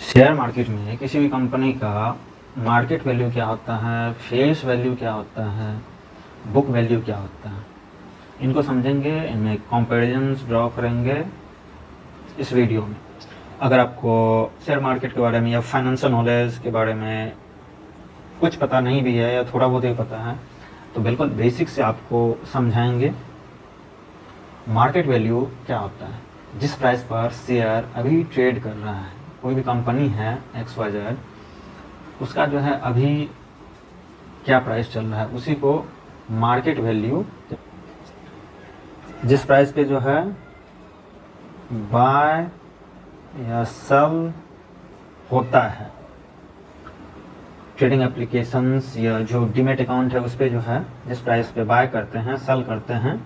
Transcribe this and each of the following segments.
Share market में किसी भी कंपनी का मार्केट वैल्यू क्या होता है, फेस वैल्यू क्या होता है, बुक वैल्यू क्या होता है, इनको समझेंगे, इनमें कंपैरिजंस ड्रॉ करेंगे इस वीडियो में। अगर आपको शेयर मार्केट के बारे में या फाइनेंशियल नॉलेज के बारे में कुछ पता नहीं भी है या थोड़ा बहुत ही पता है तो बिल्कुल बेसिक से आपको समझाएंगे। मार्केट वैल्यू क्या होता है, जिस प्राइस पर शेयर अभी ट्रेड कर रहा है, कोई भी कंपनी है XYZ, उसका जो है अभी क्या प्राइस चल रहा है, उसी को मार्केट वैल्यू। जिस प्राइस पे जो है बाय या सेल होता है, ट्रेडिंग एप्लीकेशंस या जो डीमेट अकाउंट है उस पर जो है जिस प्राइस पे बाय करते हैं, सेल करते हैं,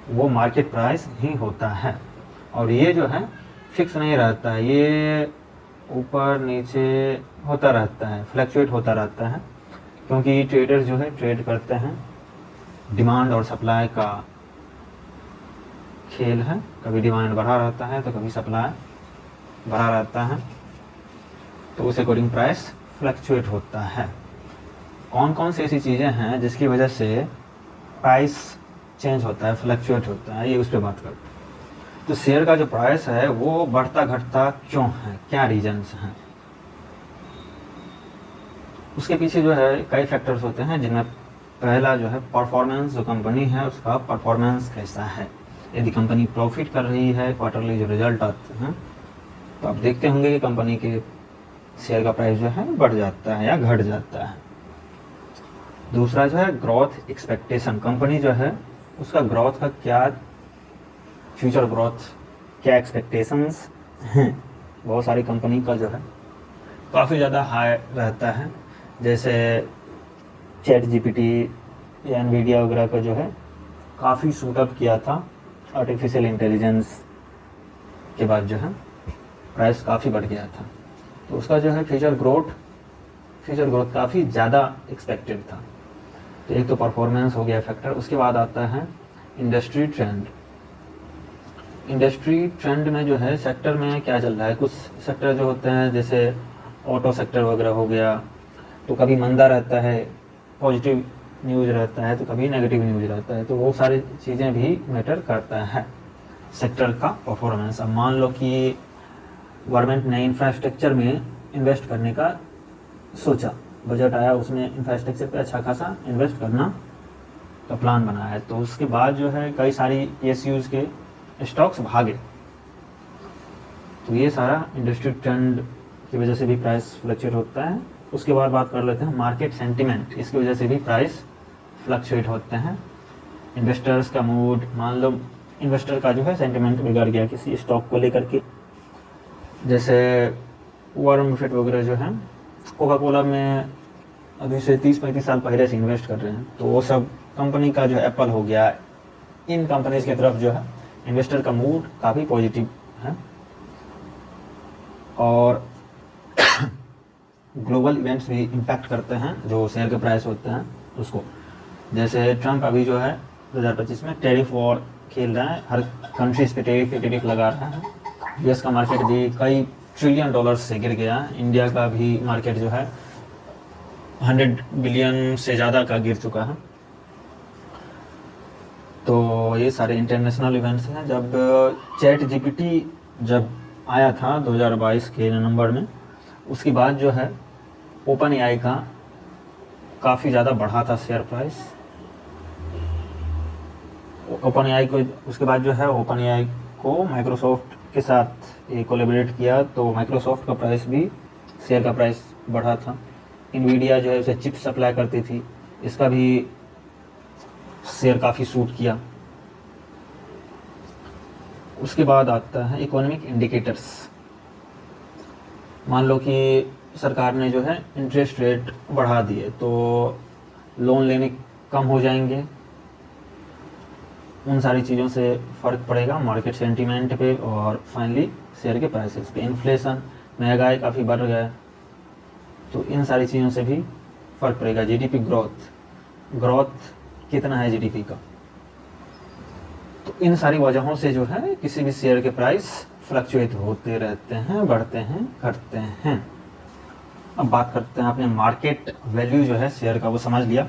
वो मार्केट प्राइस ही होता है। और ये जो है फिक्स नहीं रहता है, ये ऊपर नीचे होता रहता है, फ्लक्चुएट होता रहता है, क्योंकि ट्रेडर्स जो है ट्रेड करते हैं, डिमांड और सप्लाई का खेल है। कभी डिमांड बढ़ा रहता है तो कभी सप्लाई बढ़ा रहता है, तो उस अकॉर्डिंग प्राइस फ्लक्चुएट होता है। कौन कौन सी ऐसी चीज़ें हैं जिसकी वजह से प्राइस चेंज होता है, फ्लक्चुएट होता है, ये उस पर बात करते हैं। तो शेयर का जो प्राइस है वो बढ़ता घटता क्यों है, क्या रीजंस हैं, उसके पीछे जो है कई फैक्टर्स होते हैं, जिनमें पहला जो है परफॉर्मेंस, जो कंपनी है उसका परफॉर्मेंस कैसा है। यदि कंपनी प्रॉफिट कर रही है, क्वार्टरली जो रिजल्ट आते हैं, तो आप देखते होंगे कि कंपनी के शेयर का प्राइस जो है बढ़ जाता है या घट जाता है। दूसरा जो है ग्रोथ एक्सपेक्टेशन, कंपनी जो है उसका ग्रोथ का क्या, फ्यूचर ग्रोथ क्या एक्सपेक्टेशंस हैं। बहुत सारी कंपनी का जो है काफ़ी ज़्यादा हाई रहता है, जैसे ChatGPT या NVIDIA वगैरह का जो है काफ़ी सूटअप किया था आर्टिफिशियल इंटेलिजेंस के बाद, जो है प्राइस काफ़ी बढ़ गया था, तो उसका जो है फ्यूचर ग्रोथ काफ़ी ज़्यादा एक्सपेक्टेड था। तो एक तो परफॉर्मेंस हो गया फैक्टर। उसके बाद आता है इंडस्ट्री ट्रेंड। इंडस्ट्री ट्रेंड में जो है सेक्टर में क्या चल रहा है, कुछ सेक्टर जो होते हैं जैसे ऑटो सेक्टर वगैरह हो गया, तो कभी मंदा रहता है, पॉजिटिव न्यूज़ रहता है, तो कभी नेगेटिव न्यूज़ रहता है, तो वो सारी चीज़ें भी मैटर करता है सेक्टर का परफॉर्मेंस। अब मान लो कि गवर्नमेंट ने इंफ्रास्ट्रक्चर में इन्वेस्ट करने का सोचा, बजट आया, उसमें इंफ्रास्ट्रक्चर पे अच्छा खासा इन्वेस्ट करना का प्लान बनाया है, तो उसके बाद जो है कई सारी PSUs के स्टॉक्स भागे, तो ये सारा इंडस्ट्री ट्रेंड की वजह से भी प्राइस फ्लक्चुएट होता है। उसके बाद बात कर लेते हैं मार्केट सेंटिमेंट, इसकी वजह से भी प्राइस फ्लक्चुएट होते हैं। इन्वेस्टर्स का मूड, मान लो इन्वेस्टर का जो है सेंटिमेंट बिगड़ गया किसी स्टॉक को लेकर के, जैसे वॉरेन बफेट वगैरह जो है कोका कोला में अभी से 30-35 साल पहले से इन्वेस्ट कर रहे हैं, तो वो सब कंपनी का जो एप्पल हो गया, इन कंपनीज की तरफ जो है इन्वेस्टर का मूड काफ़ी पॉजिटिव है। और ग्लोबल इवेंट्स भी इम्पैक्ट करते हैं जो शेयर के प्राइस होते हैं उसको, जैसे ट्रम्प अभी जो है 2025 में टैरिफ वॉर खेल रहा है, हर कंट्रीज पे टैरिफ लगा रहा है। US का मार्केट भी कई ट्रिलियन डॉलर्स से गिर गया, इंडिया का भी मार्केट जो है 100 बिलियन से ज़्यादा का गिर चुका है। तो ये सारे इंटरनेशनल इवेंट्स हैं। जब ChatGPT जब आया था 2022 के नवंबर में, उसके बाद जो है OpenAI का काफ़ी ज़्यादा बढ़ा था शेयर प्राइस। OpenAI को उसके बाद जो है OpenAI को माइक्रोसॉफ्ट के साथ ये कोलैबोरेट किया, तो माइक्रोसॉफ्ट का प्राइस भी, शेयर का प्राइस बढ़ा था। NVIDIA जो है उसे चिप सप्लाई करती थी, इसका भी शेयर काफ़ी सूट किया। उसके बाद आता है इकोनॉमिक इंडिकेटर्स। मान लो कि सरकार ने जो है इंटरेस्ट रेट बढ़ा दिए, तो लोन लेने कम हो जाएंगे, उन सारी चीज़ों से फ़र्क पड़ेगा मार्केट सेंटीमेंट पे और फाइनली शेयर के प्राइसेस पे। इन्फ्लेशन, महंगाई काफ़ी बढ़ गया, तो इन सारी चीज़ों से भी फ़र्क पड़ेगा। GDP ग्रोथ कितना है GDP का, तो इन सारी वजहों से जो है किसी भी शेयर के प्राइस फ्लक्चुएट होते रहते हैं, बढ़ते हैं, घटते हैं। अब बात करते हैं, आपने मार्केट वैल्यू जो है शेयर का वो समझ लिया।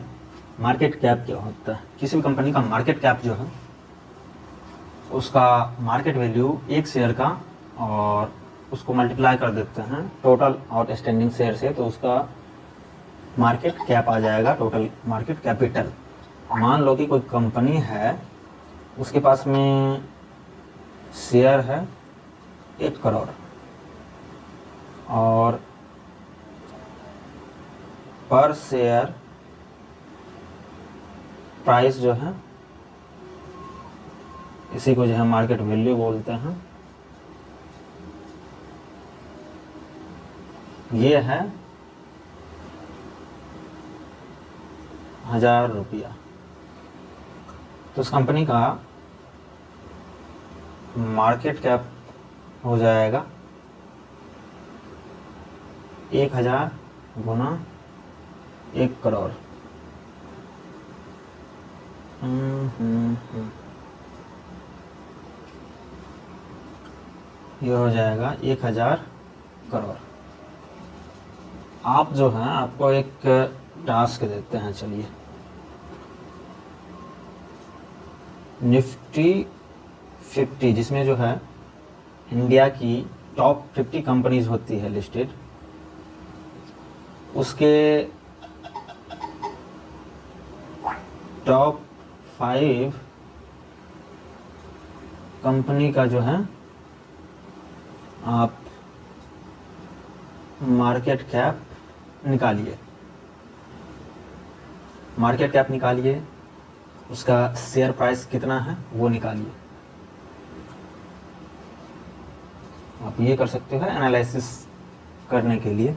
मार्केट कैप क्या होता है? किसी भी कंपनी का मार्केट कैप जो है उसका मार्केट वैल्यू एक शेयर का, और उसको मल्टीप्लाई कर देते हैं टोटल आउटस्टैंडिंग शेयर से, तो उसका मार्केट कैप आ जाएगा, टोटल मार्केट कैपिटल। मान लो कि कोई कंपनी है, उसके पास में शेयर है 1 करोड़, और पर शेयर प्राइस जो है, इसी को जो है मार्केट वैल्यू बोलते हैं, ये है 1000 रुपया। तो उस कंपनी का मार्केट कैप हो जाएगा 1000 गुना 1 करोड़। ये हो जाएगा 1000 करोड़। आप जो है, आपको एक टास्क देते हैं, चलिए निफ्टी 50 जिसमें जो है इंडिया की टॉप 50 कंपनीज होती है लिस्टेड, उसके टॉप 5 कंपनी का जो है आप मार्केट कैप निकालिए। मार्केट कैप निकालिए, उसका शेयर प्राइस कितना है वो निकालिए। आप ये कर सकते हो एनालिसिस करने के लिए।